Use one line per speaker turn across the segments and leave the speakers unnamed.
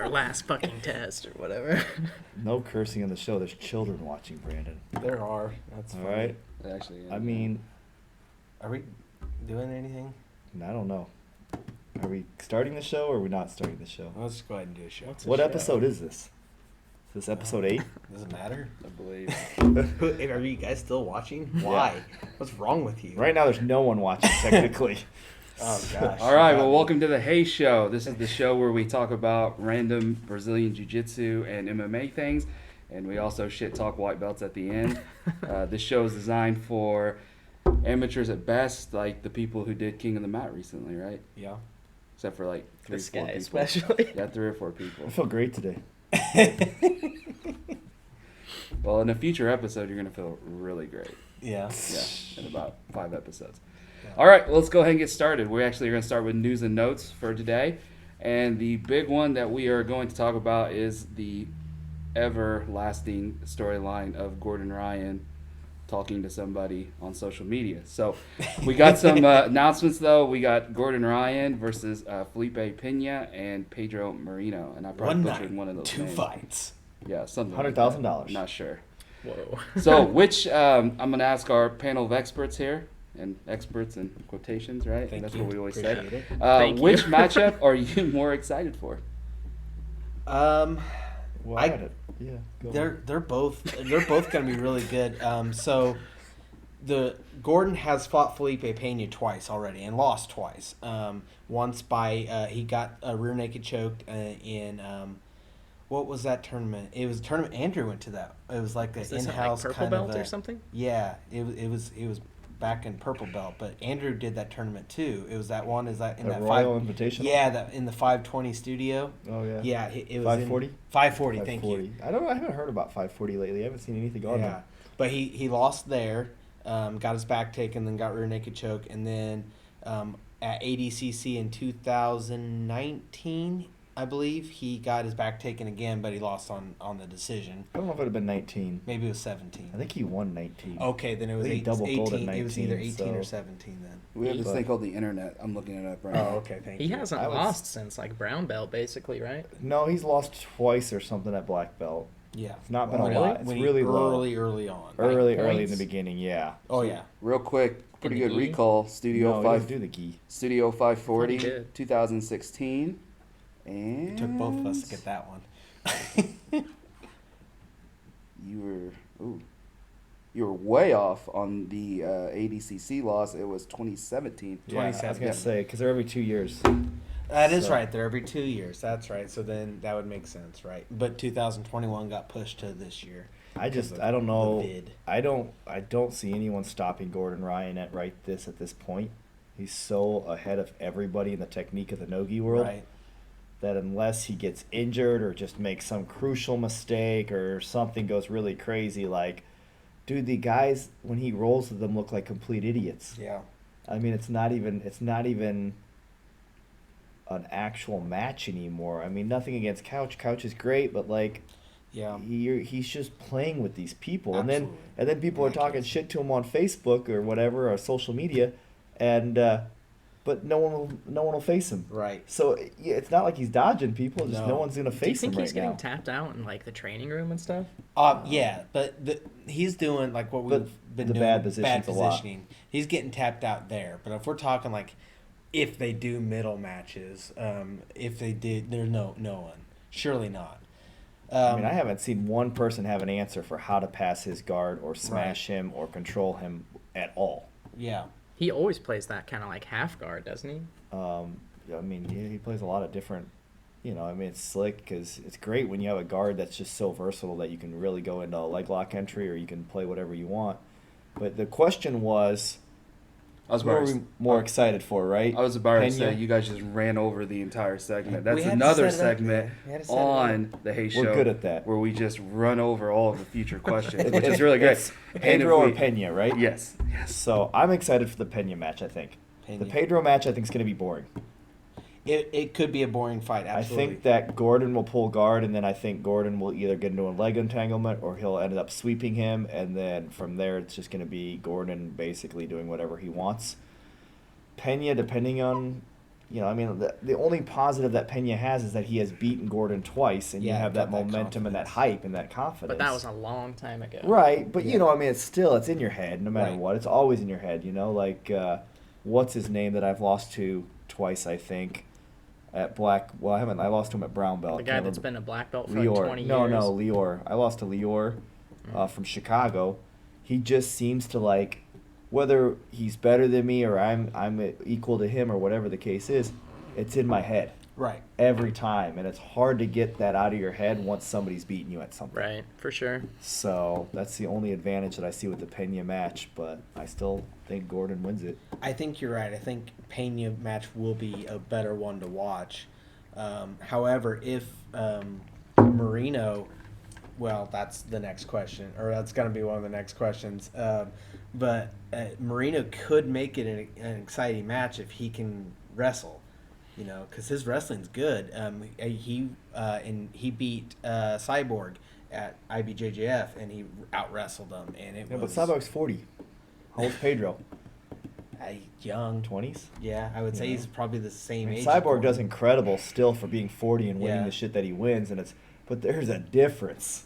our last fucking test or whatever.
No cursing on the show. There's children watching, Brandon.
There are. That's
All
funny.
right.
Actually, yeah.
I mean,
Are we doing anything?
I don't know. Are we starting the show or are we not starting the show?
Let's go ahead and do a show.
What's a
What
show?
episode is this? Is this episode 8?
Does it matter?
I believe.
Are you guys still watching? Why? What's wrong with you?
Right now, there's no one watching, technically.
Oh, gosh.
All right, well, welcome to the Heyyy Show. This is the show where we talk about random Brazilian Jiu-Jitsu and MMA things, and we also shit talk white belts at the end. This show is designed for amateurs at best, like the people who did King of the Mat recently, right?
Yeah.
Except for like 3 or
This
4
guy
people.
especially.
Yeah, 3 or 4 people.
I feel great today.
Well, in a future episode, you're going to feel really great.
Yeah.
Yeah, in about 5 episodes.
Yeah.
All right, well, let's go ahead and get started. We actually are going to start with news and notes for today. And the big one that we are going to talk about is the everlasting storyline of Gordon Ryan talking to somebody on social media. So we got some announcements, though. We got Gordon Ryan versus Felipe Pena and Pedro Moreno. And I probably
One
butchered
night,
one of those
2
names.
fights.
Yeah, something like that.
$100,000.
Not sure.
Whoa.
So, which I'm going to ask our panel of experts here, and experts in quotations, right?
Thank
That's
you.
what we always
Appreciate
say.
it.
Thank
Which
you.
matchup are you more excited for?
Well,
I-
got it. Yeah, go
They're both going to be really good. So the Gordon has fought Felipe Pena twice already and lost twice. Once by he got a rear naked choked in what was that tournament? It was a tournament. Andrew went to that. It was like an
Is this at,
in-house
like, purple
kind
belt
of
or something?
Yeah, it was back in purple belt, but Andrew did that tournament too. It was that one. Is that in
The
that
Royal
five?
Invitational?
Yeah, that in the 520 studio.
Oh, yeah.
Yeah, it was
540?
540. Thank you.
540. I don't know. I haven't heard about 540 lately. I haven't seen anything on
Yeah,
there.
but he lost there, got his back taken, then got rear naked choke, and then at ADCC in 2019, I believe he got his back taken again, but he lost on the decision.
I don't know if it would have been 19.
Maybe it was 17.
I think he won 19.
Okay, then it was
I think he
8,
double gold at
18. It was either
19,
18 or
so-
17 then.
We have this
But-
thing called the internet. I'm looking it up right now.
Oh, okay, thank
He
you.
hasn't
I was-
lost since like brown belt, basically, right?
No, he's lost twice or something at black belt.
Yeah,
It's not been
a
When
lot.
he-
It's
when he
really low.
early on.
Early in
points?
the beginning, yeah.
Oh yeah,
Real quick, pretty
In
good
the E?
recall.
No,
Studio
he doesn't
5,
do the gi.
Studio 540,
He did.
2016, and
it took both of us to get that one.
You were way off on the ADCC loss. It was 2017.
Yeah, I was
27.
going to say, because they're every 2 years.
That is
So-
right. They're every 2 years. That's right. So then that would make sense, right? But 2021 got pushed to this year.
I
because
just,
of
I don't know.
the vid.
I don't see anyone stopping Gordon Ryan at this point. He's so ahead of everybody in the technique of the no-gi world.
Right.
That unless he gets injured or just makes some crucial mistake or something goes really crazy, like, dude, the guys when he rolls with them look like complete idiots.
Yeah.
I mean, it's not even an actual match anymore. I mean, nothing against Couch. Couch is great, but like,
Yeah.
he's just playing with these people,
Absolutely.
and then people are talking
Ridiculous.
shit to him on Facebook or whatever or social media, and but no one will face him.
Right.
So yeah, it's not like he's dodging people. Just no
No.
one's gonna
Do you
face him
think he's
right
getting
now.
tapped out in like the training room and stuff?
Yeah, but he's doing like what
But
we've been
the
doing.
bad position's a lot.
positioning. He's getting tapped out there. But if we're talking like, if they do middle matches, if they did, there's no one. Surely not.
I mean, I haven't seen one person have an answer for how to pass his guard or smash him or control him at all.
Yeah.
He always plays that kind of like half guard, doesn't he?
I mean, he plays a lot of different. I mean, it's slick because it's great when you have a guard that's just so versatile that you can really go into a leg lock entry or you can play whatever you want. But the question was,
I was
what are
about
we
to,
more excited for, right?
I was about to say
Pena?
you guys just ran over the entire segment. That's
We had to
another
set it up,
segment
man. We had to set it
on the Heyyy Show.
We're good at that.
Where we just run over all of the future questions, which is really great.
It's
And
Pedro
if
or
we-
Pena, right?
Yes.
So I'm excited for the Pena match, I think.
Pena.
The Pedro match, I think, is going to be boring.
It could be a boring fight. Absolutely.
I think that Gordon will pull guard, and then I think Gordon will either get into a leg entanglement or he'll end up sweeping him, and then from there it's just going to be Gordon basically doing whatever he wants. Pena, depending on you know, I mean, the only positive that Pena has is that he has beaten Gordon twice, and you
Yeah,
have that
got that
momentum and that
confidence.
hype and that confidence.
But that was a long time ago.
right. But
Yeah.
you know, I mean, it's in your head no matter
Right.
what. It's always in your head. You know, like what's his name that I've lost to twice, I think, at black. Well, I haven't. I lost to him at brown belt.
The
Can't
guy that's
remember.
been a black belt for
Lior.
like 20
no,
years.
no, Lior. I lost to Lior from Chicago. He just seems to like, whether he's better than me or I'm equal to him or whatever the case is, it's in my head
Right.
every time, and it's hard to get that out of your head once somebody's beating you at something.
Right, for sure.
So that's the only advantage that I see with the Pena match, but I still think Gordon wins it.
I think you're right. I think Pena match will be a better one to watch. However, if Marino, well, that's the next question, or that's going to be one of the next questions. But Marino could make it an exciting match if he can wrestle, you know, because his wrestling's good. He beat Cyborg at IBJJF, and he out wrestled him, and it
Yeah,
was
but Cyborg's 40. How old's Pedro?
young.
20s?
Yeah, I would say
Yeah.
he's probably the
I
same
mean,
age.
Cyborg does incredible still for being 40 and winning
Yeah.
the shit that he wins, but there's a difference.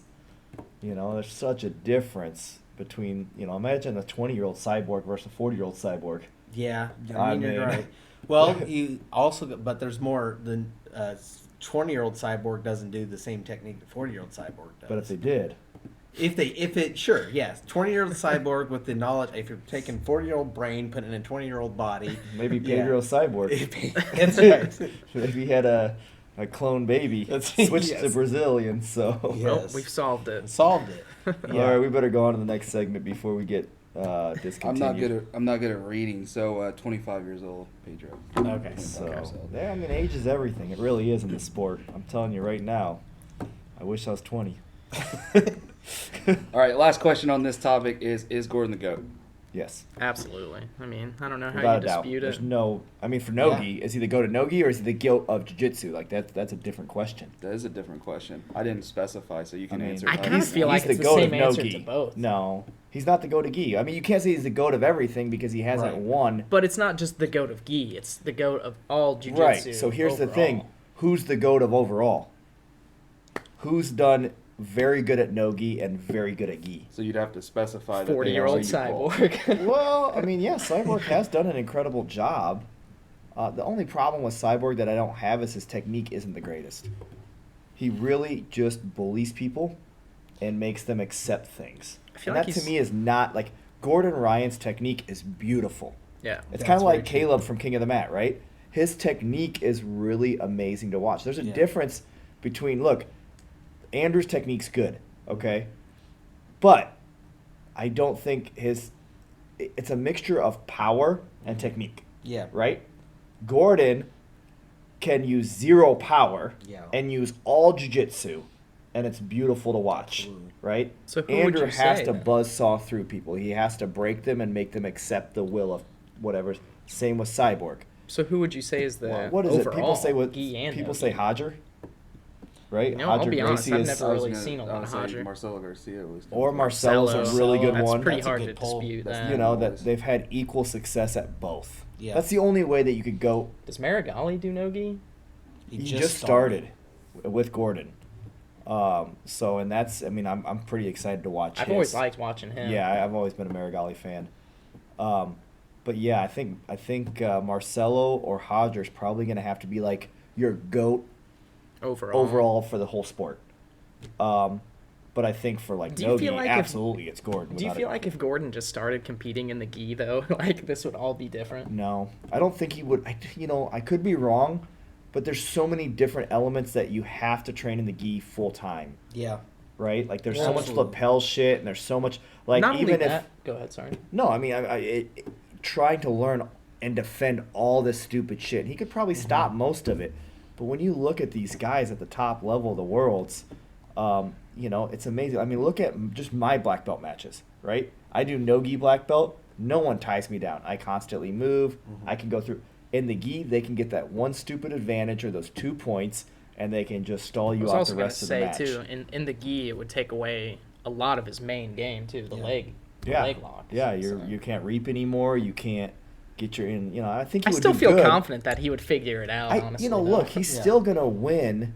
You know, there's such a difference between, you know, imagine a 20-year-old Cyborg versus a 40-year-old Cyborg.
Yeah,
I
you're
mean-
right. Well, you also, but there's more than 20-year-old Cyborg doesn't do the same technique that 40-year-old Cyborg does.
But if they did,
sure, yes, 20-year-old Cyborg with the knowledge. If you're taking 40-year-old brain, putting it in 20-year-old body,
maybe
yeah.
Pedro Cyborg.
That's right.
Maybe he had a clone baby. Switched to
Yes.
Brazilian, so.
Yeah.
Well,
Yes.
we've solved it.
Solved it.
All right, we better go on to the next segment before we get discontinued.
I'm not good at reading. So 25 years old, Pedro.
Okay.
So, yeah, I mean, age is everything. It really is in the sport. I'm telling you right now. I wish I was 20.
All right, last question on this topic is Gordon the GOAT?
Yes,
Absolutely. I mean, I don't know how
without
you
a doubt.
dispute
There's
it.
no. I mean, for Nogi, is he the GOAT of Nogi or is he the GOAT of Jiu-Jitsu? Like that's a different question.
That is a different question. I didn't specify, so you can
I mean,
answer.
I
it.
kinda feel like it's the
GOAT
same
of
answer
no-gi.
to both.
No, he's not the GOAT of gi. I mean, you can't say he's the GOAT of everything because he hasn't
Right.
won.
But it's not just the goat of gi. It's the goat of all jiu-jitsu.
Right. So here's the thing:
overall.
who's the GOAT of overall? Who's done very good at no-gi and very good at gi?
So you'd have to specify that
40-year-old
they are equal.
Cyborg.
Well, I mean, yeah, Cyborg has done an incredible job. The only problem with Cyborg that I don't have is his technique isn't the greatest. He really just bullies people and makes them accept things.
I feel
And
like
that to
he's-
me is not like Gordon Ryan's technique is beautiful.
Yeah.
It's
That's
kind of
very
like
true.
Caleb from King of the Mat, right? His technique is really amazing to watch. There's a
Yeah.
difference between, look, Andrew's technique's good, okay? But I don't think it's a mixture of power and technique,
Yeah.
right? Gordon can use zero power
Yeah.
and use all jiu-jitsu, and it's beautiful to watch,
Absolutely.
right?
So who would
Andrew
you
has
say
to
then?
buzzsaw through people. He has to break them and make them accept the will of whatever. Same with Cyborg.
So who would you say is the
What is it? People
overall
say what?
gi and
People
no
say
gi?
Hodger, right?
No, I'll
Hodger
be honest,
Gracie
I've
is,
never
I was
really
gonna-
seen a lot
I would
of
say
Hodger.
Marcelo Garcia was.
or Marcelo's a
Marcelo.
really good
That's
one.
pretty
That's a
hard
good
to
pull.
dispute
That's
that.
You know that
Boys.
they've had equal success at both.
Yeah.
That's the only way that you could go.
Does Marigali do no gi?
He just started with Gordon. So and that's. I mean, I'm pretty excited to watch.
I've
his.
always liked watching him.
Yeah, I've always been a Marigali fan. But yeah, I think Marcelo or Hodger's probably going to have to be like your GOAT overall for the whole sport. But I think for like
Do you
Nogi,
feel like if-
absolutely it's Gordon.
Do you
without
feel
a-
like if Gordon just started competing in the gi though, like this would all be different?
No, I don't think he would. I could be wrong, but there's so many different elements that you have to train in the gi full time,
Yeah.
right? Like there's
Yeah,
so much
absolutely.
lapel shit, and there's so much like
Not
even
only
if
that. Go ahead. Sorry.
no, I mean trying to learn and defend all this stupid shit. He could probably stop most of it, but when you look at these guys at the top level of the worlds, it's amazing. I mean, look at just my black belt matches, right? I do no gi black belt. No one ties me down. I constantly move. I can go through. In the gi, they can get that one stupid advantage or those 2 points, and they can just stall
I
you
was
out
also
the
going to
rest of the
say
match.
too, in the gi, it would take away a lot of his main game too, the
Yeah.
leg, the
Yeah,
leg lock.
yeah.
So-
You can't reap anymore. You can't get your in. You know, I think he
I
would
still
do
feel
good.
confident that he would figure it out. Honestly,
You know,
though.
look, he's still gonna win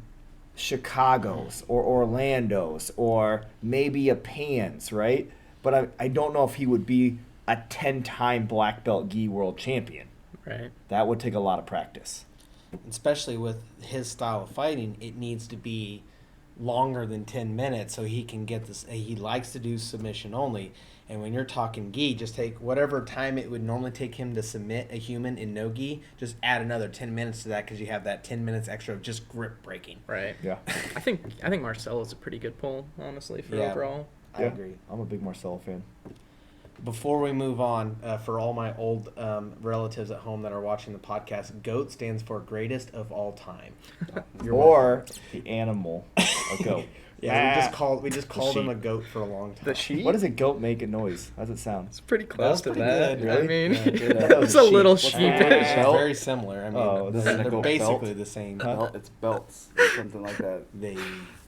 Chicago's or Orlando's or maybe a Pan's, right? But I don't know if he would be a 10-time black belt gi world champion.
Right.
That would take a lot of practice.
Especially with his style of fighting, it needs to be longer than 10 minutes so he can get this. He likes to do submission only. And when you're talking gi, just take whatever time it would normally take him to submit a human in no gi, just add another 10 minutes to that because you have that 10 minutes extra of just grip breaking.
Right.
Yeah.
I think Marcelo's a pretty good pull, honestly, for overall.
I agree.
I'm a big Marcelo fan.
Before we move on, for all my old relatives at home that are watching the podcast, GOAT stands for greatest of all time.
Or the animal, a goat.
Yeah, we just called him
sheep.
a goat for a long time.
The sheep.
What does a goat make a noise? How does it sound?
It's pretty close to
pretty
that.
good,
I
really?
mean,
Yeah, good.
it was a little
What's the name?
sheepish.
It's
Belt?
very similar. I mean,
Oh,
they're,
doesn't it go
basically
belt?
the same.
Huh?
It's belts, something like that.
They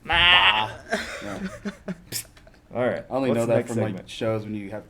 Nah.
Yeah.
All right.
I only
what's
know
the
that
next
from like
segment?
shows when you have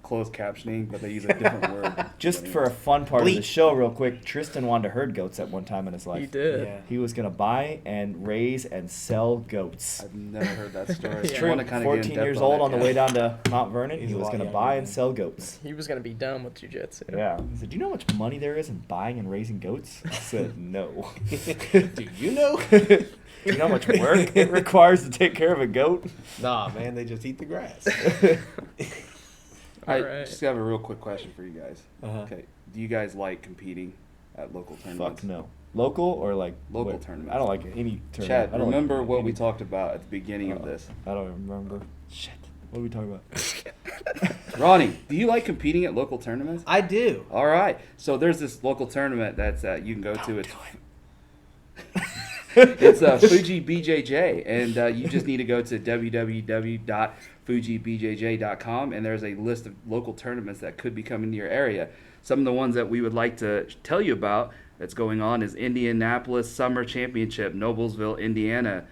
closed captioning, but they use a different word.
Just
But
for a
anyways.
fun part of the
Bleep.
show, real quick, Tristan wanted to herd goats at one time in his life.
He did.
Yeah.
He was going to buy and raise and sell goats.
I've never heard that story.
It's
I
true.
wanna kinda get in
14
depth
years
on
old
it,
on the
yeah.
way down to Mount Vernon.
He's
He
a
was
lot
going to
younger
buy
than
and
me.
sell goats.
He was gonna be done with jiu-jitsu.
Yeah. He said, "Do you know how much money there is in buying and raising goats?" I said, "No."
Do you know?
Do you know how much work it requires to take care of a goat?
Nah, man, they just eat the grass.
I
Alright.
just have a real quick question for you guys.
Uh-huh.
Okay, do you guys like competing at local tournaments?
Fuck no. Local or like
Local
what?
tournaments.
I don't like any tournament.
Chad,
I don't like
remember what we
any-
talked about at the beginning of
Oh,
this.
I don't remember. Shit. What are we talking about?
Ronnie, do you like competing at local tournaments?
I do.
All right. So there's this local tournament that's you can go to. It's Fuji BJJ, and you just need to go to www.fujibjj.com, and there's a list of local tournaments that could be coming to your area. Some of the ones that we would like to tell you about that's going on is Indianapolis Summer Championship, Noblesville, Indiana,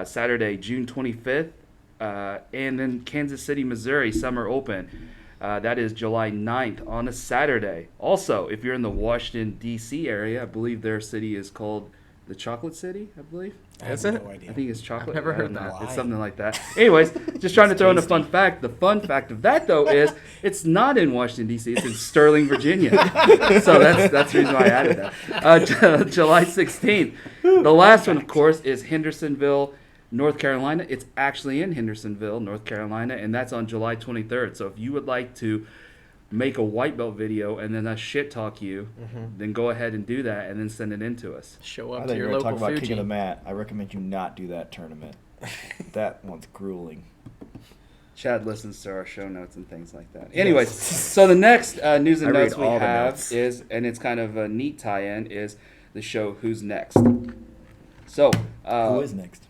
Saturday, June 25th, and then Kansas City, Missouri Summer Open. That is July 9th on a Saturday. Also, if you're in the Washington, D.C. area, I believe their city is called the Chocolate City, I believe.
I have
Is it?
no idea.
I think it's chocolate.
never
I don't
heard
know.
that.
It's something like that. Anyways, just trying to throw in a fun fact. The fun fact of that, though, is it's not in Washington, D.C. It's in Sterling, Virginia. So that's the reason why I added that. July 16th. The last one, of course, is Hendersonville, North Carolina. It's actually in Hendersonville, North Carolina, and that's on July 23rd. So if you would like to make a white belt video and then us shit talk you, then go ahead and do that and then send it in to us.
Show
I
up
thought
to
you
your
were going to
local
talk about
Fuji.
kicking the mat. I recommend you not do that tournament. That one's grueling.
Chad listens to our show notes and things like that. Anyways, so the next news and
I read
notes we
all the
have
notes.
is, and it's kind of a neat tie-in, is the show Who's Next. So,
Who is next?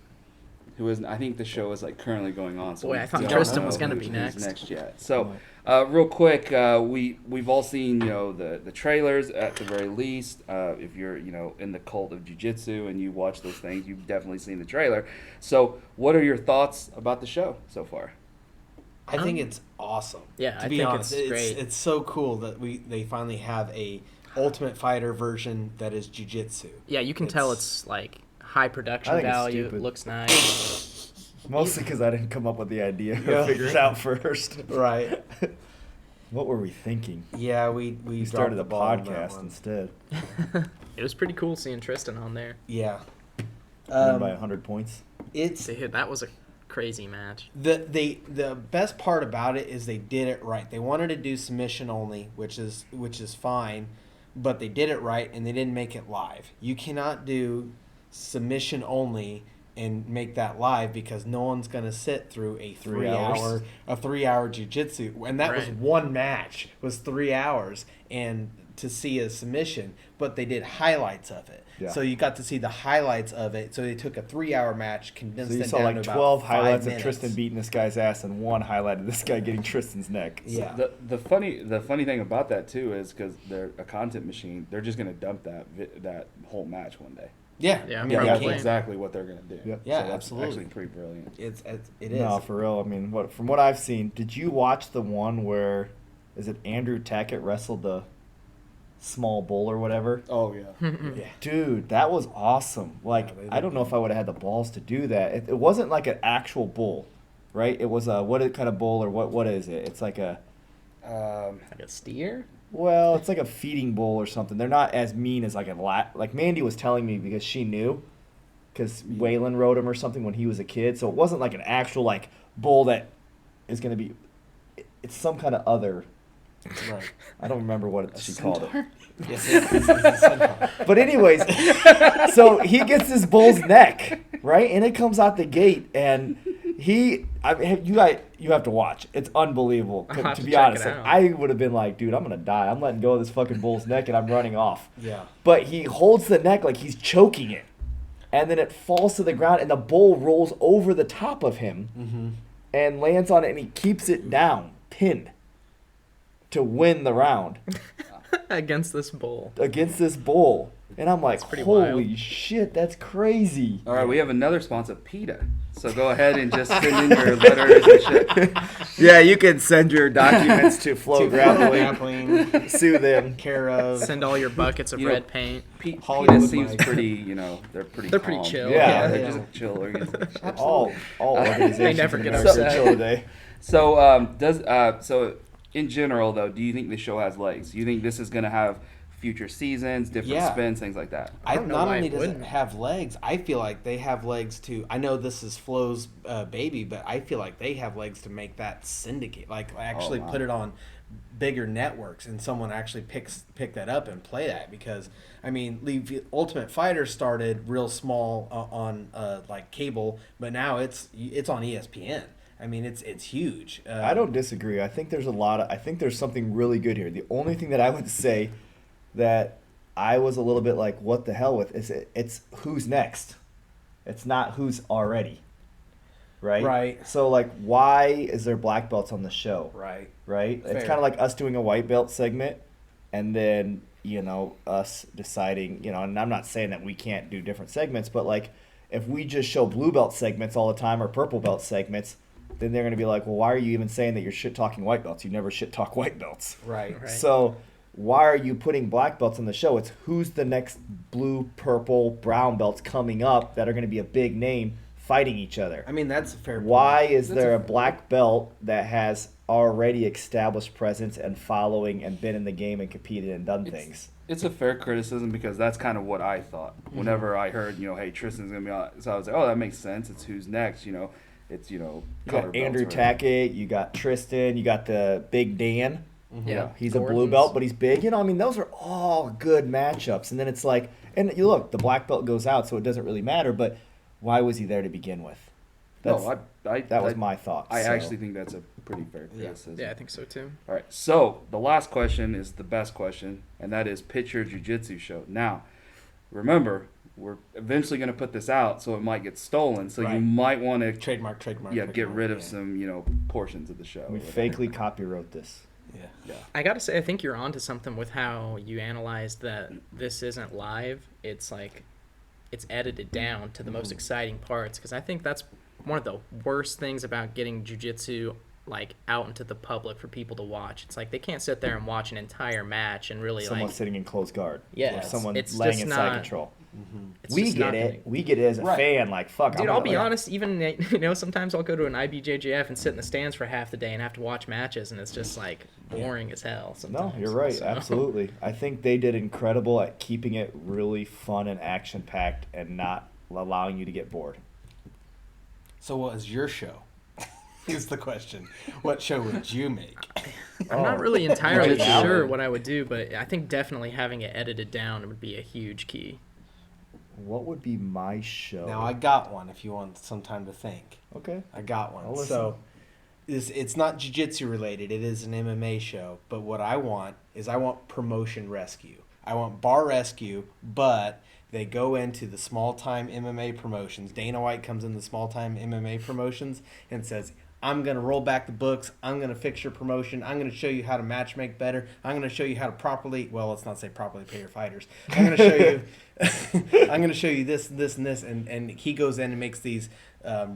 who is? I think the show is like currently going on. So
Boy,
we
I thought
don't
Tristan
know
was gonna
who's
be next.
yet. So, real quick, we've all seen the trailers at the very least. If you're in the cult of jiu-jitsu and you watch those things, you've definitely seen the trailer. So, what are your thoughts about the show so far?
I think it's awesome.
Yeah,
to
I
be
think
honest,
it's great.
It's so cool that they finally have a Ultimate Fighter version that is jiu-jitsu.
Yeah, you can tell it's like high production
I think it's
value. It
stupid.
looks nice.
Mostly because I didn't come up with the idea.
Yeah.
I figured it out first.
Right.
What were we thinking?
Yeah, we
We started
dropped the
a
ball on that
podcast
one.
instead.
It was pretty cool seeing Tristan on there.
Yeah.
Won by 100 points.
It's
That was a crazy match.
the best part about it is they did it right. They wanted to do submission only, which is fine, but they did it right and they didn't make it live. You cannot do submission only and make that live because no one's gonna sit through a
3 hours.
3 hour jiu-jitsu, and that was
Right.
one match was 3 hours and to see a submission, but they did highlights of it.
Yeah.
So you got to see the highlights of it. So they took a 3 hour match, condensed
So you
it
saw
down
like
to about
12
5
highlights
minutes.
of Tristan beating this guy's ass and one highlight of this guy getting Tristan's neck.
Yeah.
The funny thing about that too is because they're a content machine, they're just gonna dump that whole match one day.
Yeah,
Yeah,
I mean,
probably.
they
That's
can.
exactly what they're gonna do.
Yep.
Yeah,
So that's
absolutely.
Actually, pretty brilliant.
It is.
No, for real. I mean, from what I've seen, did you watch the one where is it Andrew Tackett wrestled the small bowl or whatever.
Oh yeah. Yeah.
Dude, that was awesome. Like,
Yeah, they
I don't know if I would have had the balls to do that. It wasn't like an actual bull, right? It was a, what kind of bull or what is it? It's like a,
Like a steer?
well, it's like a feeding bull or something. They're not as mean as like like Mandy was telling me because she knew, because Waylon rode him or something when he was a kid. So it wasn't like an actual like bull that is going to be, it's some kind of other,
Right.
I don't remember what she called it.
Yes, it's a centaur.
But anyways, so he gets this bull's neck, right? And it comes out the gate, and you have to watch. It's unbelievable.
I'll have
To
to
be
check
honest,
it
like,
out.
I would have been like, dude, I'm gonna die. I'm letting go of this fucking bull's neck, and I'm running off.
Yeah.
But he holds the neck like he's choking it, and then it falls to the ground, and the bull rolls over the top of him and lands on it, and he keeps it down, pinned, to win the round
Against this bull.
against this bull. And I'm like,
pretty
holy
wild.
shit, that's crazy.
All right, we have another sponsor, Peta. So go ahead and just send in your letters and shit.
Yeah, you can send your documents to Flow Grappling.
Grappling.
Sue them.
Care of.
Send all your buckets of
You know,
red paint.
Hollywood
Peta seems
Mike.
pretty, they're pretty calm.
chill.
Yeah.
they're
Yeah.
just chill organization.
All organizations
They never
in
get
America
upset.
chill today.
So, so in general, though, do you think the show has legs? Do you think this is going to have future seasons, different
Yeah.
spins, things like that?
I don't know
Not
why
only
it
does it
wouldn't.
have legs, I feel like they have legs to. I know this is Flo's baby, but I feel like they have legs to make that syndicate. Like actually
wow.
put it on bigger networks, and someone actually pick that up and play that. Because I mean, Ultimate Fighter started real small on like cable, but now it's on ESPN. I mean, it's huge.
I don't disagree. I think there's something really good here. The only thing that I would say that I was a little bit like, what the hell with is it's who's next. It's not who's already. Right?
Right.
So like, why is there black belts on the show?
Right.
Right? It's
Fair.
kind of like us doing a white belt segment and then, us deciding, and I'm not saying that we can't do different segments, but like if we just show blue belt segments all the time or purple belt segments, then they're going to be like, well, why are you even saying that you're shit talking white belts? You never shit talk white belts.
Right.
Right.
So why are you putting black belts on the show? It's who's the next blue, purple, brown belts coming up that are going to be a big name fighting each other.
I mean, that's a fair point.
Why is
That's
there
a
a black belt that has already established presence and following and been in the game and competed and done things?
It's a fair criticism because that's kind of what I thought. Whenever I heard, hey, Tristan's going to be on. So I was like, oh, that makes sense. It's who's next, It's,
You
color
got Andrew
belts or whatever.
Tackett, you got Tristan, you got the Big Dan.
Yeah.
He's a blue
Gordon's.
belt, but he's big. Those are all good matchups. And then it's like, and you look, the black belt goes out, so it doesn't really matter. But why was he there to begin with?
No,
That was my thought.
I
so.
actually think that's a pretty fair criticism.
Yeah, I think so too.
All right, so the last question is the best question, and that is pitch your jiu-jitsu show. Now, remember, we're eventually going to put this out, so it might get stolen. So you
Right.
might want to,
Trademark.
get
trademark,
rid of
yeah.
some, portions of the show.
We fakely copywrote this.
Yeah.
I gotta say, I think you're onto something with how you analyzed that this isn't live. It's like, it's edited down to the most exciting parts, because I think that's one of the worst things about getting jiu-jitsu like out into the public for people to watch. It's like they can't sit there and watch an entire match and really
Someone
like,
sitting in close guard.
Yeah,
Or someone
it's
laying
just
in side
not-
control.
it's
We
just
get
not
it.
gonna-
We get it as a
Right.
fan. Like, fuck.
Dude, I'll be honest, even, sometimes I'll go to an IBJJF and sit in the stands for half the day and have to watch matches, and it's just like boring as hell
No,
sometimes.
you're right.
So-
Absolutely. I think they did incredible at keeping it really fun and action packed and not allowing you to get bored.
So what is your show? Is the question. What show would you make?
I'm not really entirely
Right now?
sure what I would do, but I think definitely having it edited down would be a huge key.
What would be my show?
Now I got one. If you want some time to think,
Okay.
I got one.
I'll listen.
So, it's not jiu-jitsu related. It is an MMA show. But what I want is promotion rescue. I want bar rescue, but they go into the small time MMA promotions. Dana White comes in the small time MMA promotions and says, I'm going to roll back the books. I'm going to fix your promotion. I'm going to show you how to match make better. I'm going to show you how to properly, well, let's not say properly pay your fighters. I'm going to show you, I'm going to show you this, this, and this. And he goes in and makes these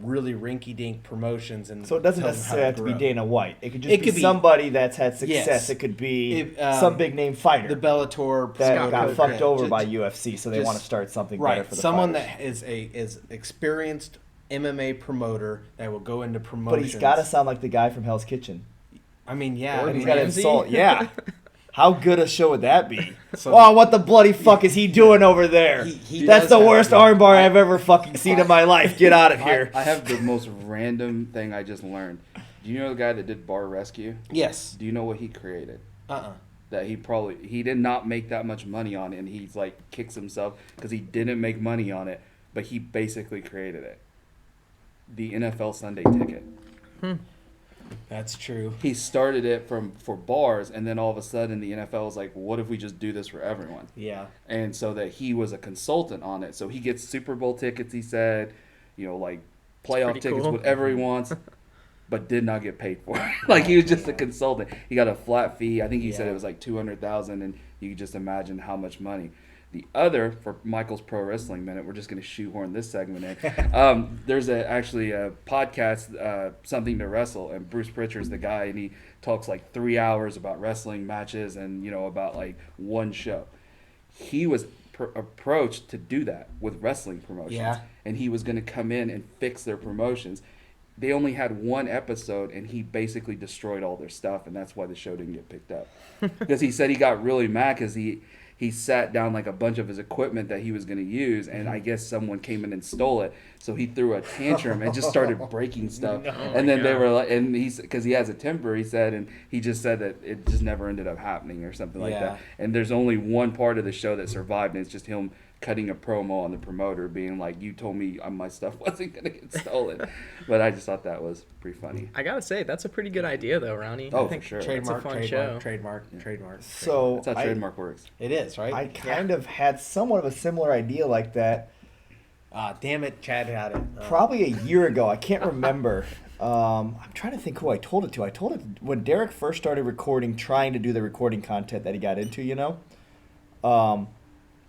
really rinky-dink promotions. And
So it doesn't
tells them
necessarily
how
have to be
grow.
Dana White. It could just
It
be
could be-
somebody that's had success.
Yes.
It could be
If,
some big name fighter
The Bellator
that
Scott
got
Coker.
fucked over
just-
by UFC, so they
just-
want to start something
right.
better for the
Someone
fighters.
that is experienced MMA promoter that will go into promotions.
But he's got to sound like the guy from Hell's Kitchen.
I mean, yeah.
Or
And he's
I
got to
mean,
Ramsey?
insult. Yeah. How good a show would that be?
So-
Oh, what the bloody fuck is he doing over there?
He
That's
does
the
have-
worst armbar I've ever fucking seen in my life. Get out of here.
I have the most random thing I just learned. Do you know the guy that did Bar Rescue?
Yes.
Do you know what he created?
Uh-uh.
That he did not make that much money on it, and he's like kicks himself because he didn't make money on it, but he basically created it. The NFL Sunday Ticket.
That's true.
He started it for bars, and then all of a sudden the NFL was like, "What if we just do this for everyone?"
Yeah.
And so that he was a consultant on it. So he gets Super Bowl tickets. He said, like playoff
pretty
tickets,
cool.
whatever he wants, but did not get paid for it. Like he was just a consultant. He got a flat fee. I think he said
Yeah.
it was like $200,000, and you can just imagine how much money. The other, for Michael's Pro Wrestling Minute, we're just going to shoehorn this segment in. There's actually a podcast, Something to Wrestle, and Bruce Pritchard's the guy, and he talks like 3 hours about wrestling matches and, about like one show. He was approached to do that with wrestling promotions.
Yeah.
And he was going to come in and fix their promotions. They only had one episode, and he basically destroyed all their stuff, and that's why the show didn't get picked up. Because he said he got really mad because he sat down like a bunch of his equipment that he was going to use, and I guess someone came in and stole it. So he threw a tantrum and just started breaking stuff. And then they were like, and because he has a temper, he said, and he just said that it just never ended up happening or something like
Yeah.
that. And there's only one part of the show that survived, and it's just him cutting a promo on the promoter being like, "You told me my stuff wasn't going to get stolen." But I just thought that was pretty funny.
I gotta say, that's a pretty good idea, though, Ronnie.
Oh,
I think
for sure.
Trademark,
fun
trademark,
show.
trademark.
So
That's how trademark works.
It is, right?
I kind of had somewhat of a similar idea like that
Ah, damn it, Chad had it.
probably a year ago. I can't remember. I'm trying to think who I told it to. I told it when Derek first started recording, trying to do the recording content that he got into,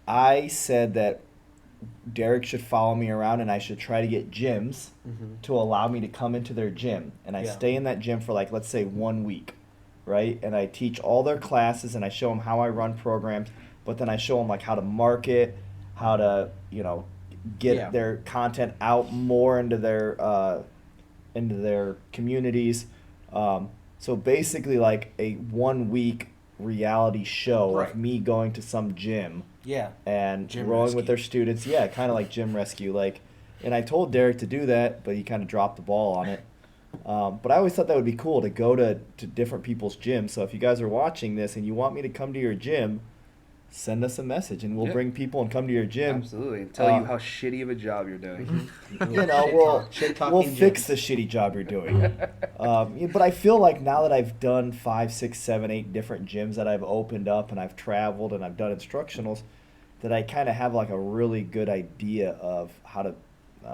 I said that Derek should follow me around and I should try to get gyms to allow me to come into their gym. And I
Yeah.
stay in that gym for like, let's say 1 week, right? And I teach all their classes and I show them how I run programs, but then I show them like how to market, how to, get
Yeah.
their content out more into their communities. So basically like a 1 week reality show
Right.
of me going to some gym
Yeah.
and
Gym
rowing
rescue.
with their students. Yeah, kind of like gym rescue. And I told Derek to do that, but he kind of dropped the ball on it. But I always thought that would be cool to go to different people's gyms. So if you guys are watching this and you want me to come to your gym, send us a message and we'll
Yeah.
bring people and come to your gym.
Absolutely. And tell you how shitty of a job you're doing.
We'll fix the shitty job you're doing. But I feel like now that I've done 5, 6, 7, 8 different gyms that I've opened up and I've traveled and I've done instructionals, that I kind of have like a really good idea of how to,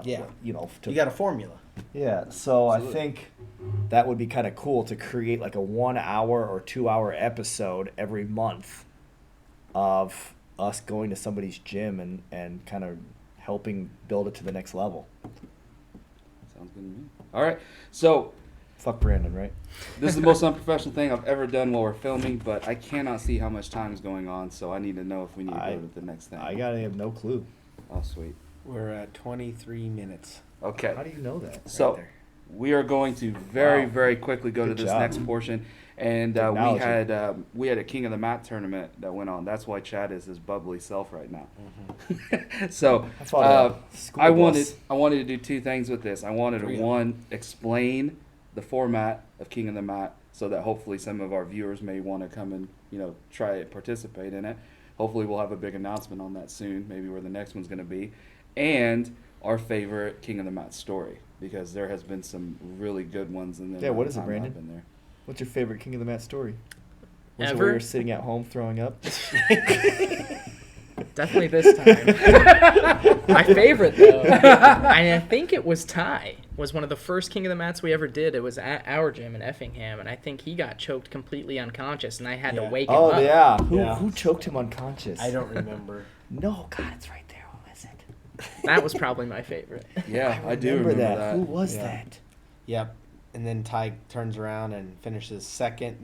Yeah.
to
You got a formula.
yeah, so
Absolutely.
I think that would be kind of cool to create like a 1 hour or 2 hour episode every month of us going to somebody's gym and kind of helping build it to the next level.
Sounds good to me. All right. So
Fuck Brandon, right?
this is the most unprofessional thing I've ever done while we're filming, but I cannot see how much time is going on, so I need to know if we need to go to the next thing.
I gotta have no clue.
Oh, sweet.
We're at 23 minutes.
Okay.
How do you know that?
So
there.
we are going to very,
Wow.
very quickly go
Good
to this
job.
next portion, and
Technology.
we had a King of the Mat tournament that went on. That's why Chad is his bubbly self right now. So
I thought school
I
bus.
wanted to do two things with this. I wanted
Three
to
of them.
explain the format of King of the Mat, so that hopefully some of our viewers may want to come and try it, participate in it. Hopefully we'll have a big announcement on that soon, maybe where the next one's going to be, and our favorite King of the Mat story, because there has been some really good ones. And then
Yeah,
by
what
the
is it,
time I've
Brandon?
been there.
What's your favorite King of the Mat story? Was it
Ever?
where you're sitting at home throwing up?
Definitely this time. My favorite though, and I think it was Ty. was one of the first King of the Mats we ever did. It was at our gym in Effingham, and I think he got choked completely unconscious, and I had to
Yeah.
wake him
Oh
up.
yeah.
Yeah.
Who choked him unconscious?
I don't remember.
No, God, it's right there. Who is it?
That was probably my favorite.
Yeah,
I
do remember that.
Who was
Yeah.
that?
Yep. And then Ty turns around and finishes second,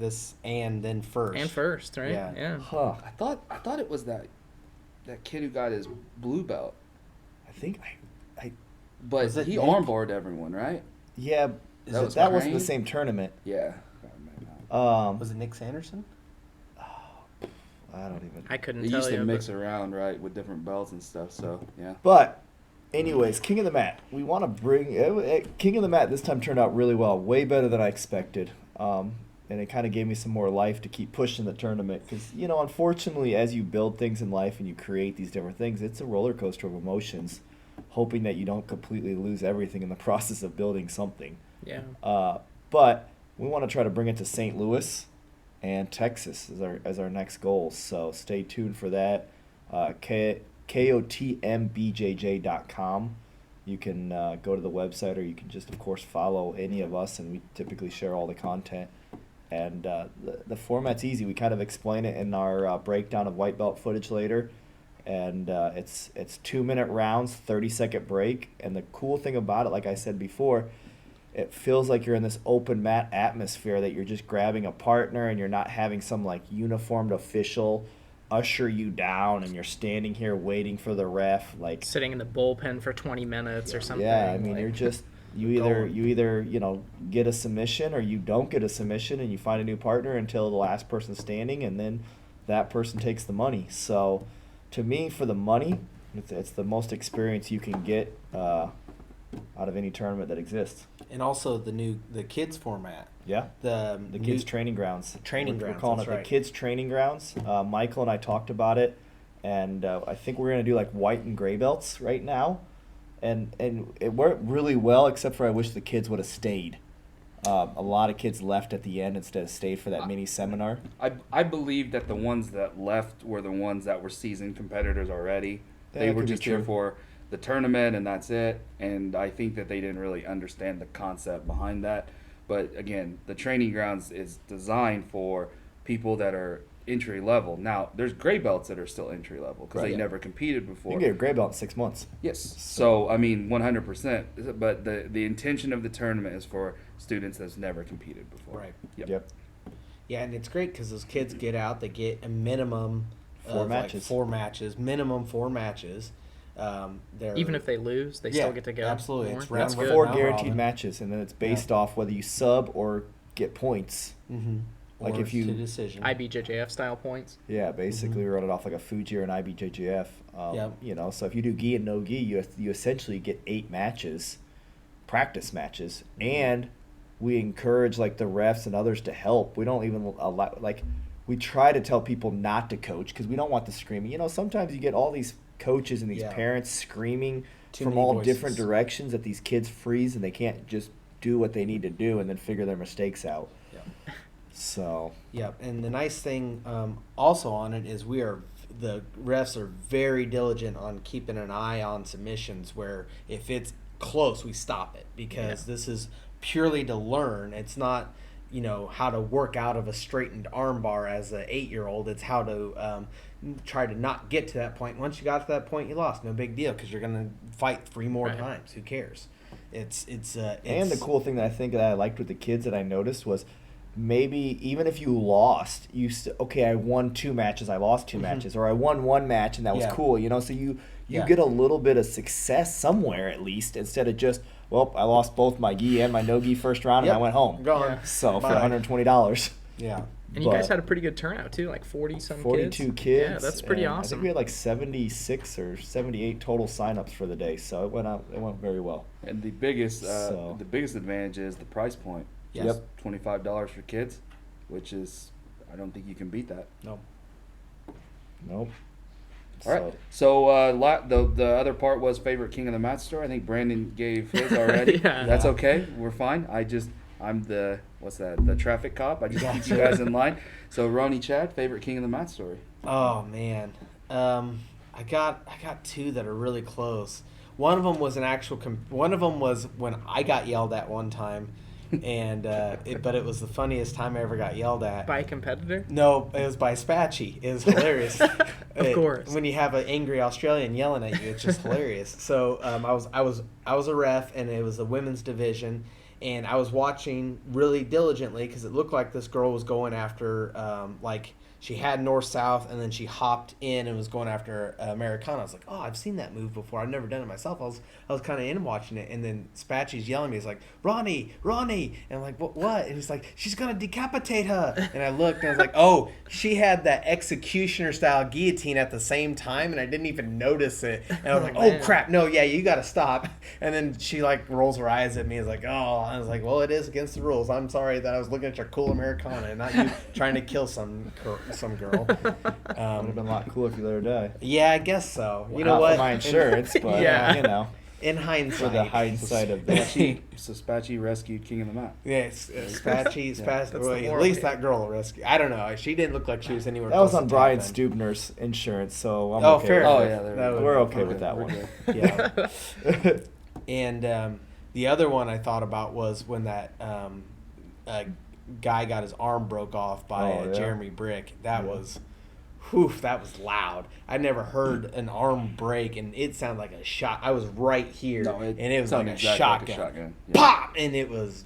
and then first.
And first, right?
Yeah.
Yeah.
Huh.
I thought it was that kid who got his blue belt,
I think
but
Was it
he
Nick?
armbarred everyone, right?
yeah.
That was
that wasn't the
Crane?
same tournament.
Yeah.
Was it Nick Sanderson?
I don't even.
I couldn't
They
tell
used to
you.
mix
but-
around, right, with different belts and stuff. So yeah.
But, anyways, King of the Mat. We want to bring King of the Mat. This time turned out really well, way better than I expected. And it kind of gave me some more life to keep pushing the tournament because unfortunately, as you build things in life and you create these different things, it's a roller coaster of emotions. Hoping that you don't completely lose everything in the process of building something.
Yeah.
But we want to try to bring it to St. Louis and Texas as our next goals. So stay tuned for that. KOTMBJJ.com. You can go to the website, or you can just, of course, follow any of us, and we typically share all the content. And the format's easy. We kind of explain it in our breakdown of white belt footage later. And it's 2-minute rounds, 30-second break. And the cool thing about it, like I said before, it feels like you're in this open mat atmosphere, that you're just grabbing a partner and you're not having some like uniformed official usher you down and you're standing here waiting for the ref. Like,
Sitting in the bullpen for 20 minutes or something.
yeah, I mean,
like-
you're just you either get a submission or you don't get a submission, and you find a new partner until the last person's standing, and then that person takes the money. So to me, for the money, it's the most experience you can get out of any tournament that exists.
And also the kids format.
Yeah.
The
Kids training grounds.
Training
We're
grounds,
calling
that's
it
right.
the kids training grounds. Michael and I talked about it, and I think we're gonna do like white and gray belts right now, and it worked really well, except for I wish the kids would have stayed. A lot of kids left at the end instead of stayed for that mini seminar.
I believe that the ones that left were the ones that were seasoned competitors already.
Yeah,
They
that
were
could be
just here
true.
for the tournament, and that's it. And I think that they didn't really understand the concept behind that. But again, the training grounds is designed for people that are entry level. Now, there's gray belts that are still entry level because
Right.
they
Yeah.
never competed
You
before.
can get a gray belt in 6 months.
Yes. So I mean, 100%. But the intention of the tournament is for students that's never competed before.
Right.
Yep.
Yeah, and it's great because those kids get out. They get a minimum
Four
of
matches.
like 4 matches, minimum 4 matches. They're
Even if they lose, they still get to go.
absolutely.
more.
It's
That's
round
good.
robin.
Four
round
guaranteed
robin.
matches, and then it's based off whether you sub or get points.
Mm-hmm.
Like
or
if you-
to decision.
IBJJF style points.
Yeah, basically we run it off like a Fuji or an IBJJF.
Yep.
So if you do gi and no gi, you essentially get 8 matches, practice matches, and we encourage like the refs and others to help. We don't even allow we try to tell people not to coach because we don't want the screaming. Sometimes you get all these coaches and these
Yeah.
parents screaming
Too
from
many
all
voices.
different directions that these kids freeze and they can't just do what they need to do and then figure their mistakes out.
Yeah.
So
Yeah, and the nice thing also on it is the refs are very diligent on keeping an eye on submissions. Where if it's close, we stop it because this is purely to learn. It's not how to work out of a straightened armbar as an 8-year-old. It's how to try to not get to that point. Once you got to that point, you lost. No big deal because you're gonna fight 3 more
Right.
times. Who cares? It's
and the cool thing that I think that I liked with the kids that I noticed was maybe even if you lost, I won 2 matches, I lost 2 matches, or I won 1 match and that was
Yeah.
cool, So you
Yeah.
get a little bit of success somewhere at least instead of just I lost both my gi and my no gi first round and I
Yep.
went home.
Gone.
Yeah.
So for
Bye.
$120.
Yeah.
And you guys
But-
had a pretty good turnout too, like 40-some
42
kids.
kids.
Yeah, that's pretty
and I
awesome.
think we had like 76 or 78 total signups for the day, so it went very well.
And the biggest
So-
advantage is the price point.
Yes.
Yep.
$25 for kids, which is I don't think you can beat that.
No.
Nope.
All right. So the other part was favorite King of the Mat story. I think Brandon gave his already.
Yeah.
That's
Yeah.
okay. We're fine. I'm the the traffic cop. I just keep you guys in line. So Ronnie Chad, favorite King of the Mat story.
Oh man, I got 2 that are really close. One of them was an actual. One of them was when I got yelled at one time, and but it was the funniest time I ever got yelled at.
By a competitor?
No, it was by Spatchy. It was hilarious.
Of course.
When you have an angry Australian yelling at you, it's just hilarious. So I was a ref, and it was the women's division, and I was watching really diligently because it looked like this girl was going after like. She had north-south, and then she hopped in and was going after Americana. I was like, oh, I've seen that move before. I've never done it myself. I was kind of in watching it, and then Spatchy's yelling at me. He's like, Ronnie. And I'm like, what? And he's like, she's going to decapitate her. And I looked, and I was like, oh, she had that executioner-style guillotine at the same time, and I didn't even notice it. And I was like, oh, crap. No, yeah, you got to stop. And then she, like, rolls her eyes at me. Is like, oh. I was like, well, it is against the rules. I'm sorry that I was looking at your cool Americana and not you trying to kill some girl.
Would have been a lot cooler if you let her die.
Yeah, I guess so. You know
Not
what?
for my insurance, but
Yeah.
you know,
In
for
hindsight.
the hindsight of that.
So Spatchy rescued King of the Mat.
Yeah, Spatchy.
That's the
Well, at
moral,
least
yeah.
that girl will rescue. I don't know. She didn't look like she was anywhere
That was
close
on
to
Brian
top end.
Stubner's insurance, so I'm
Oh,
okay
fair
with
enough.
it.
yeah,
That would-
We're okay with that
We're
one.
Yeah. And the other one I thought about was when that guy got his arm broke off by
Oh, yeah.
Jeremy Brick. That
Yeah.
was... Whew, that was loud. I never heard an arm break, and it sounded like a shot. I was right here, and it was like
sounded
a
exactly
shotgun.
like a shotgun. Yeah.
Pop! And it was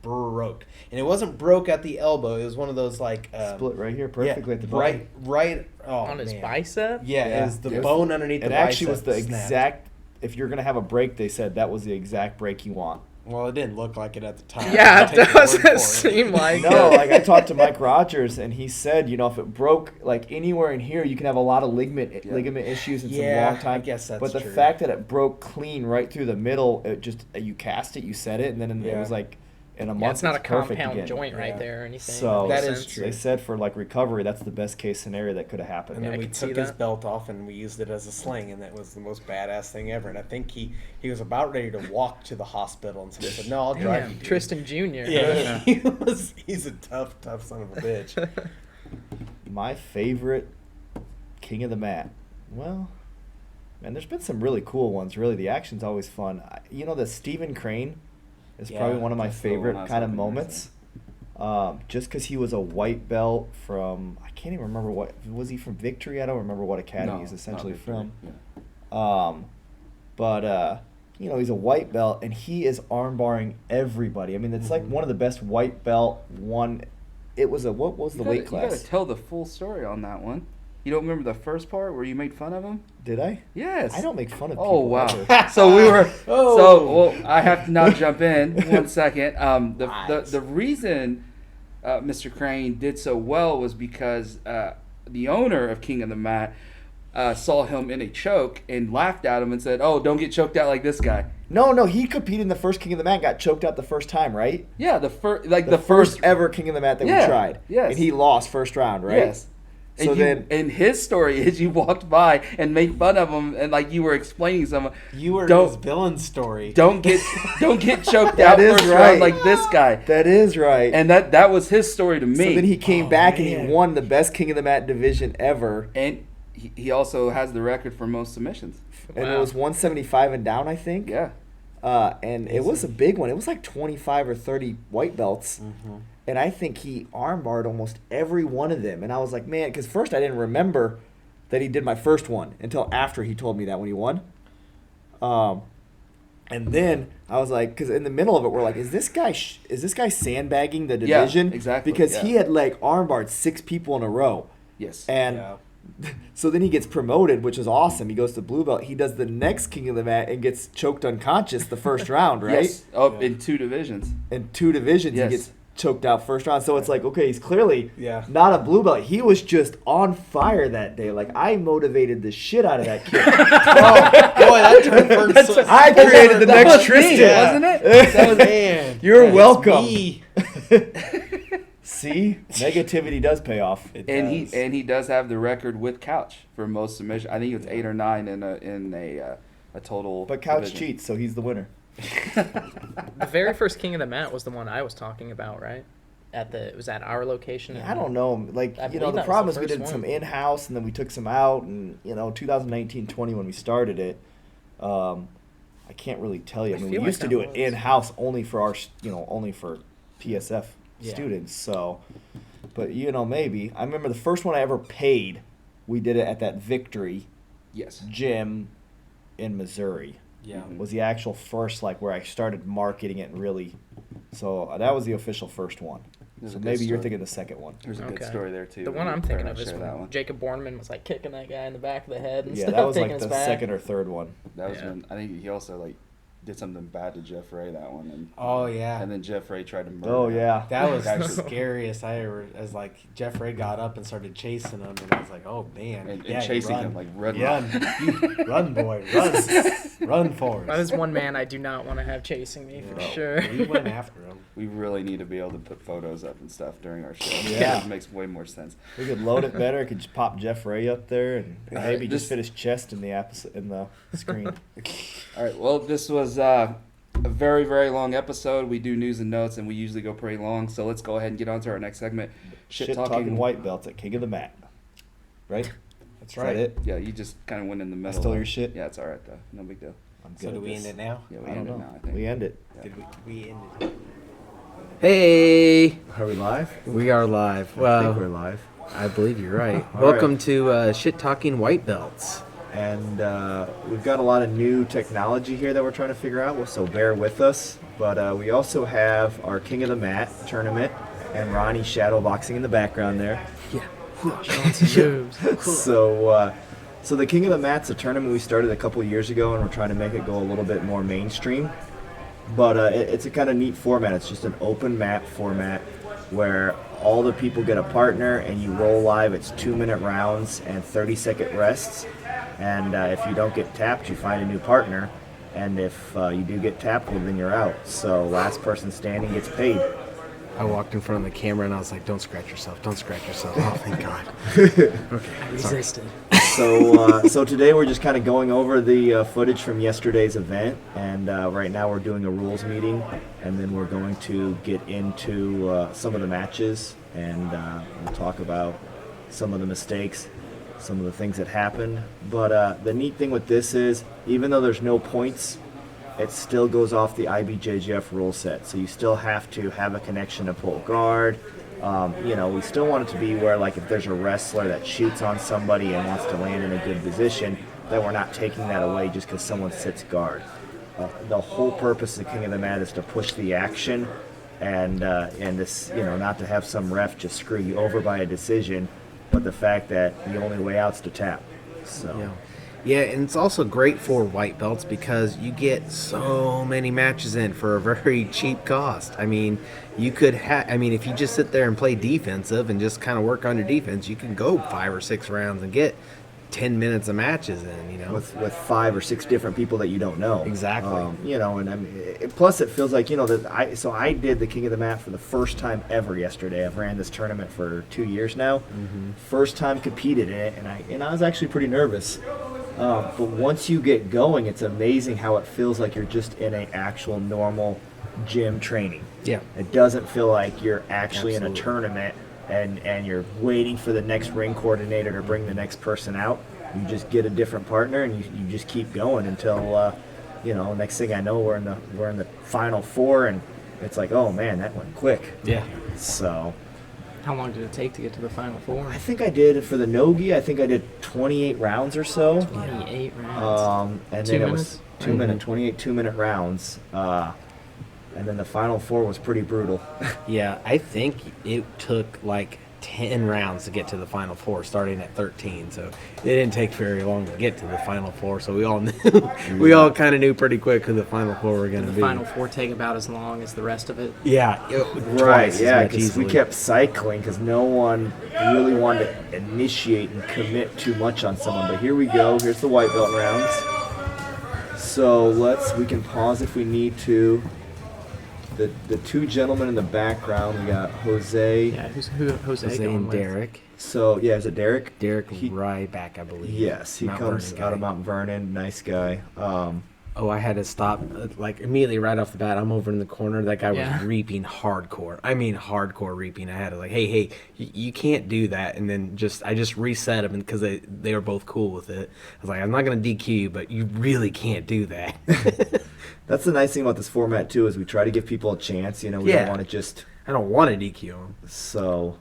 broke. And it wasn't broke at the elbow. It was one of those like...
Split right here perfectly at the bone.
Right. Oh,
On his
man.
bicep?
Yeah,
Yeah.
it was the
It was-
bone underneath
It
the
actually was
bicep
the
snapped.
exact. If you're gonna have a break, they said that was the exact break you want.
Well, it didn't look like it at the time.
Yeah,
I'll
it
take your word for
doesn't
it.
seem like
No,
it.
like I talked to Mike Rogers, and he said, you know, if it broke like anywhere in here, you can have a lot of ligament issues and some
Yeah,
long time.
I guess that's
But the
true.
fact that it broke clean right through the middle, it just you cast it, you set it, and then it
Yeah.
was like in a month.
Yeah, it's not a
perfect
compound
again.
joint right
Yeah.
there or anything.
So
That
Makes
is
sense.
true.
They said for like recovery, that's the best case scenario that could have happened.
And then
I
we
could see
took his
that.
belt off and we used it as a sling, and that was the most badass thing ever. And I think he was about ready to walk to the hospital, and somebody said, "No, I'll drive you."
Damn,
dude."
Tristan Jr.
Yeah, he's a tough son of a bitch.
My favorite King of the Mat. Well, man, there's been some really cool ones. Really, the action's always fun. You know, the Stephen Crane is
Yeah,
probably one of my
that's the one
favorite
I was
kind of
hoping you were
moments. Just because he was a white belt from, I can't even remember what, was he from Victory? I don't remember what academy
No,
he's
not
essentially
Victory.
from.
Yeah.
But you know, he's a white belt, and he is armbarring everybody. I mean, it's like one of the best white belt one. It was what was the weight
You
class?
gotta tell the full story on that one. You don't remember the first part where you made fun of him?
Did I?
Yes.
I don't make fun of people.
Oh wow!
ever.
So we were.
Oh.
So well, I have to now jump in 1 second. The
Nice.
the reason Mr. Crane did so well was because the owner of King of the Mat saw him in a choke and laughed at him and said, "Oh, don't get choked out like this guy."
No, he competed in the first King of the Mat, got choked out the first time, right?
Yeah, the
The first ever King of the Mat that
Yeah,
we tried.
yes.
And he lost first round, right?
Yes.
So
And his story is you walked by and made fun of him and like you were explaining some.
You were
Don't-
his villain story.
Don't get choked
That
out
is
first
right.
round like this guy.
that is right.
And that was his story to me.
so then he came
Oh,
back and
man.
he won the best King of the Mat division ever.
And he also has the record for most submissions.
And it
Wow.
was 175 and down, I think.
Yeah.
And it was a big one. It was like 25 or 30 white belts.
Mm-hmm.
And I think he armbarred almost every one of them. And I was like, man, because first I didn't remember that he did my first one until after he told me that when he won. And then I was like, because in the middle of it, we're like, is this guy sandbagging the
Yeah,
division?
exactly,
Because
yeah.
he had like armbarred 6 people in a row.
Yes.
And
Yeah.
so then he gets promoted, which is awesome. He goes to blue belt. He does the next King of the Mat and gets choked unconscious the first round, right?
Yes. Up
Yeah.
in 2 divisions.
In 2 divisions,
Yes.
he gets choked out first round. So it's like, okay, he's clearly
Yeah.
not a blue belt. He was just on fire that day. Like, I motivated the shit out of that kid.
Boy, that turned first.
I created the
That
next
was me,
Tristan.
wasn't it?
That was man.
You're
That's
welcome.
me.
See? Negativity does pay off.
It
And
does.
he does have the record with Couch for most submission. I think it was 8 or 9 in a total.
But Couch
division.
cheats, so he's the winner.
The very first King of the Mat was the one I was talking about, right? It was at our location.
I don't know. Like,
I
you
believe
know, the
that was
problem
the
is we
first
did some
one.
in-house, and then we took some out, and, 2019-20 when we started it, I can't really tell you. I
I
mean,
feel
we
like
used to
that
do it
was.
in-house only for our, only for PSF
Yeah.
students. So, but maybe. I remember the first one I ever paid, we did it at that Victory
Yes.
gym in Missouri.
Yeah.
Mhm.
Was the actual first, like, where I started marketing it and really. So that was the official first one.
There's
So
a good
maybe you're
story.
thinking the second one.
There's a good
Okay.
story there too.
The one
We
I'm
better
thinking
not
of is
share
when
that one.
Jacob Bornman was like kicking that guy in the back of the head and
Yeah,
stuff,
that was
taking
like
his
the
back.
second or third one.
That was
Yeah.
when I think he also like did something bad to Jeff Ray that one, and
Oh yeah.
and then Jeff Ray tried to murder.
Oh
him.
yeah.
That was the
Actually-
scariest I ever. As like Jeff Ray got up and started chasing him, and I was like, "Oh man!"
And
yeah,
chasing
run.
him like run.
Run, boy, run for
That
us.
is one man I do not want to have chasing me for
No,
sure.
We went after him.
We really need to be able to put photos up and stuff during our show.
Yeah.
It makes way more sense.
We could load it better. Could just pop Jeff Ray up there and maybe
This-
just fit his chest in the screen.
All right. Well, this was a very, very long episode. We do news and notes, and we usually go pretty long. So let's go ahead and get on to our next segment.
Shit talking white belts at King of the Mat. Right?
That's
Is
right.
that it?
Yeah, you just kind of went in the middle.
stole your shit?
Yeah, it's all right though. No big deal.
I'm good
So
at
do we
this.
end it now?
Yeah, we
I don't
end it
know.
now. I think.
We end it.
Did we end it?
Hey,
Are we live?
we are live.
I think we're
Well,
live.
I believe you're right.
All
Welcome
right.
to Shit Talking White Belts.
And we've got a lot of new technology here that we're trying to figure out, so bear with us. But we also have our King of the Mat tournament and Ronnie shadow boxing in the background there.
Yeah.
So the King of the Mat's a tournament we started a couple years ago, and we're trying to make it go a little bit more mainstream. But it's a kind of neat format. It's just an open mat format where all the people get a partner, and you roll live. It's 2-minute rounds and 30-second rests. And if you don't get tapped, you find a new partner. And if you do get tapped, well, then you're out. So last person standing gets paid.
I walked in front of the camera and I was like, "Don't scratch yourself! Don't scratch yourself!" Oh, thank God. Okay.
I resisted.
So today we're just kind of going over the footage from yesterday's event, and right now we're doing a rules meeting, and then we're going to get into some of the matches, and we'll talk about some of the mistakes, some of the things that happened. But the neat thing with this is, even though there's no points, it still goes off the IBJJF rule set. So you still have to have a connection to pull guard. We still want it to be where, like, if there's a wrestler that shoots on somebody and wants to land in a good position, that we're not taking that away just because someone sits guard. The whole purpose of King of the Mat is to push the action, and this, not to have some ref just screw you over by a decision, but the fact that the only way out's to tap. So.
Yeah. Yeah, and it's also great for white belts because you get so many matches in for a very cheap cost. I mean, you could if you just sit there and play defensive and just kind of work on your defense, you can go 5 or 6 rounds and get 10 minutes of matches in,
With 5 or 6 different people that you don't know.
Exactly.
And I mean, plus it feels like, that I did the King of the Mat for the first time ever yesterday. I've ran this tournament for 2 years now.
Mm-hmm.
First time competed in it, and I was actually pretty nervous. But once you get going, it's amazing how it feels like you're just in an actual normal gym training.
Yeah.
It doesn't feel like you're actually in a
Absolutely.
tournament and you're waiting for the next ring coordinator to bring the next person out. You just get a different partner and you just keep going until next thing I know we're in the final 4, and it's like, oh man, that went quick.
Yeah.
So
How long did it take to get to the final 4?
I think I did for the Nogi. I think I did 28 rounds or so.
28 rounds.
And
2
then it
minutes?
was 28 2-minute rounds. And then the final 4 was pretty brutal.
Yeah, I think it took like 10 rounds to get to the final 4, starting at 13. So it didn't take very long to get to the final 4. So we all knew, we all kind of knew pretty quick who the final 4 were going
Did
to
the
be.
final 4 take about as long as the rest of it?
Yeah,
Right,
twice
yeah,
as much
because we
easily.
kept cycling because no one really wanted to initiate and commit too much on someone. But here we go. Here's the white belt rounds. So we can pause if we need to. The 2 gentlemen in the background, we got Jose.
Yeah, Jose
Jose
going
and
with?
Derek.
So, yeah, is it Derek?
Derek
He-
Ryback, I believe.
Yes, he
Mount
comes
Vernon
out
guy.
of Mount Vernon. Nice guy.
Oh, I had to stop, like, immediately right off the bat. I'm over in the corner. That guy was
Yeah.
reaping hardcore. I mean, hardcore reaping. I had to, like, hey, you can't do that. And then I just reset them because they were both cool with it. I was like, I'm not going to DQ you, but you really can't do that.
That's the nice thing about this format too, is we try to give people a chance. You know, we
Yeah.
don't want to just.
I don't want to DQ him.
So,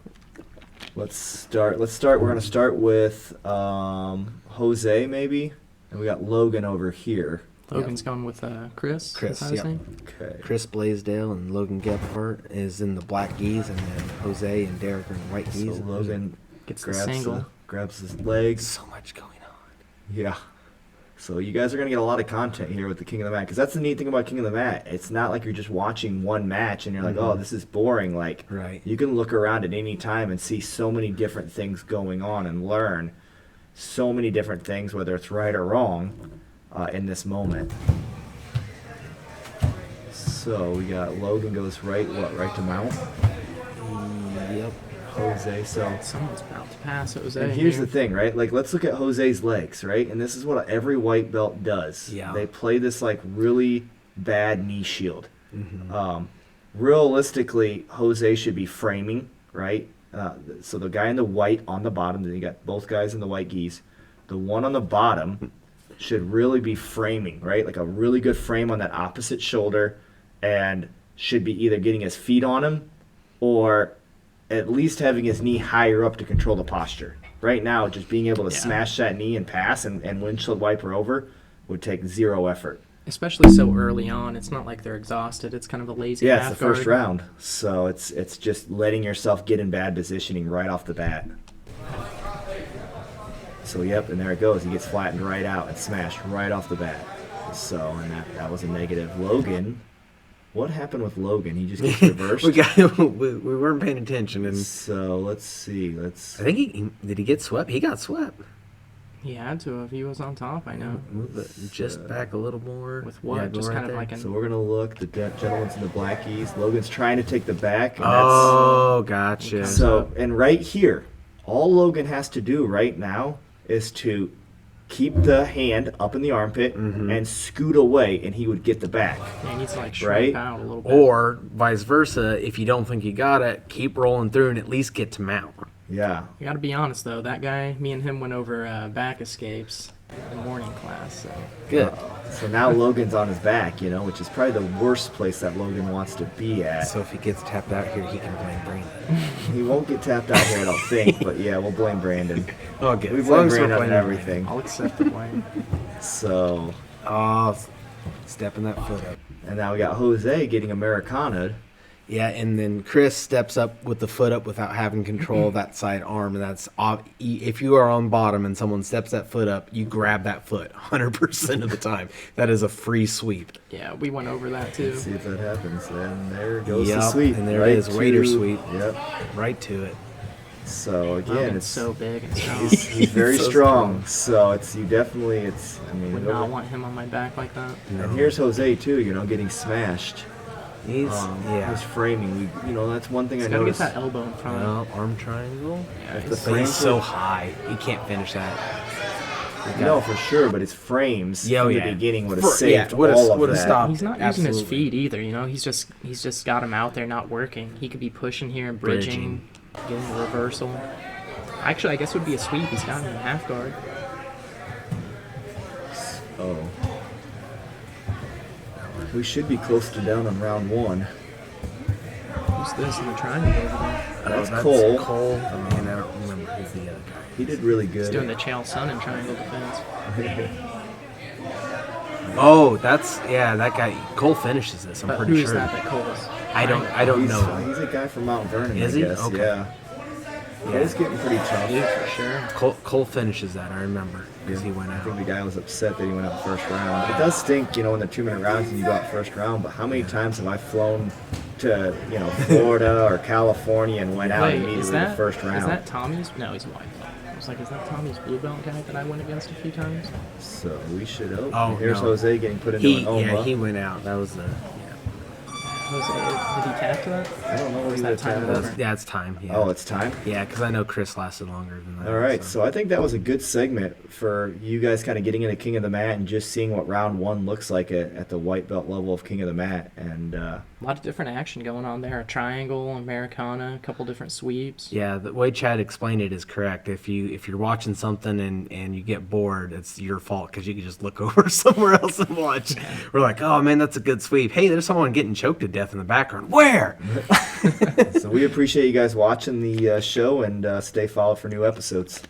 let's start. We're gonna start with Jose maybe, and we got Logan over here.
Logan's going with Chris.
Chris,
Is that his
yep.
name?
Okay.
Chris Blaisdell and Logan Gephardt is in the black geese, and then Jose and Derek are in the white
So
geese.
Logan
Gets the
grabs
single.
grabs his legs.
So much going on.
Yeah. So you guys are gonna get a lot of content here with the King of the Mat, because that's the neat thing about King of the Mat. It's not like you're just watching one match and you're like, oh, this is boring. Like,
Right.
you can look around at any time and see so many different things going on and learn so many different things, whether it's right or wrong, in this moment. So we got Logan goes right to mount.
Yep.
Jose. So
Someone's about to pass Jose.
and here's
here.
the thing, right? Like, let's look at Jose's legs, right? And this is what every white belt does.
Yeah.
They play this like really bad knee shield.
Mm-hmm.
Realistically, Jose should be framing, right? So the guy in the white on the bottom, then you got both guys in the white geese. The one on the bottom should really be framing, right? Like a really good frame on that opposite shoulder, and should be either getting his feet on him or at least having his knee higher up to control the posture. Right now, just being able to
Yeah.
smash that knee and pass and windshield wiper over would take zero effort.
Especially so early on. It's not like they're exhausted. It's kind of a lazy
Yeah, it's
half
the first
guard.
round, so it's just letting yourself get in bad positioning right off the bat. So yep, and there it goes. He gets flattened right out and smashed right off the bat. So, and that was a negative. Logan, what happened with Logan? He just gets reversed.
we weren't paying attention, and
So let's see.
I think did he get swept? He got swept.
He had to if he was on top, I know.
Move it just back a little more.
With what?
Yeah, go
Just
right
kind of
there.
like an...
So we're gonna look. The gentleman's in the blackies. Logan's trying to take the back. And
Oh, gotcha.
that's, so and right here, all Logan has to do right now is to keep the hand up in the armpit and scoot away, and he would get the back.
Yeah, he needs to like
Right?
shrink out a little bit.
Or vice versa, if you don't think you got it, keep rolling through and at least get to mount.
Yeah.
You gotta be honest though, that guy, me and him went over back escapes in morning class, so...
Good.
So now Logan's on his back, which is probably the worst place that Logan wants to be at.
So if he gets tapped out here, he can blame Brandon.
He won't get tapped out here, I don't think, but yeah, we'll blame Brandon.
Okay.
We
as long
blame
as we're
Brandon on
blaming
everything.
I'll accept the blame.
So,
Oh, stepping that foot up.
and now we got Jose getting Americana'd.
Yeah, and then Chris steps up with the foot up without having control of that side arm, and that's if you are on bottom and someone steps that foot up, you grab that foot 100% of the time. That is a free sweep.
Yeah, we went over that too.
Let's see if that happens. And there goes the
Yep,
sweep.
and there
right
it is, waiter
to-
sweep.
Yep.
Right to it.
So again,
Logan's
it's
so big and strong.
he's very
So
strong. So it's you definitely I mean,
Would not want him on my back like that.
and here's Jose too. Getting smashed.
He's
His framing. That's one thing
He's
I
gotta get
noticed.
that elbow in front.
well, arm triangle.
Yeah,
If the
he's-
But he's
frames
so
were-
high, he can't finish that.
No, for sure, but his frames
Yeah,
from
yeah.
the beginning would have
For- yeah,
saved
would've-
all of
would've
that.
stopped.
He's not using his
Absolutely.
feet either, He's just got him out there not working. He could be pushing here and bridging, getting a reversal. Actually, I guess it would be a sweep. He's got him in half guard.
Oh. We should be close to down on round one.
Who's this in the triangle over there?
That's Cole.
Cole. Man, I don't remember who's the other guy.
He did really good.
He's doing the Chael Sonnen triangle defense.
Oh, that guy. Cole finishes this. I'm
But
pretty
who is
sure.
that Cole's?
I don't
he's,
know.
He's a guy from Mount Vernon,
Is
I
he?
guess.
Okay.
Yeah. Yeah, it's getting pretty tough.
For sure.
Cole finishes that. I remember because he went
I think
out.
the guy was upset that he went out first round. It does stink, in the 2-minute rounds and you go out first round, but how many times have I flown to, Florida or California and went out
Wait,
immediately
is
the
that
first round?
Is that Tommy's? No, he's white. I was like, is that Tommy's blue belt guy that I went against a few times?
So we should.
Oh,
Here's
no.
Jose getting put into an OMA.
He went out. That was the.
Jose, did he tap to that?
I don't know what
Is
he
that
would
time
have
over?
Yeah, it's time. Yeah.
Oh, it's time?
Yeah, because I know Chris lasted longer than that.
All right, so I think that was a good segment for you guys kind of getting into King of the Mat and just seeing what round one looks like at the white belt level of King of the Mat. And
A lot of different action going on there. A triangle, Americana, a couple different sweeps.
yeah, the way Chad explained it is correct. If you're watching something and you get bored, it's your fault because you can just look over somewhere else and watch. We're like, oh man, that's a good sweep. Hey, there's someone getting choked to death in the background. Where?
so we appreciate you guys watching the show and stay followed for new episodes.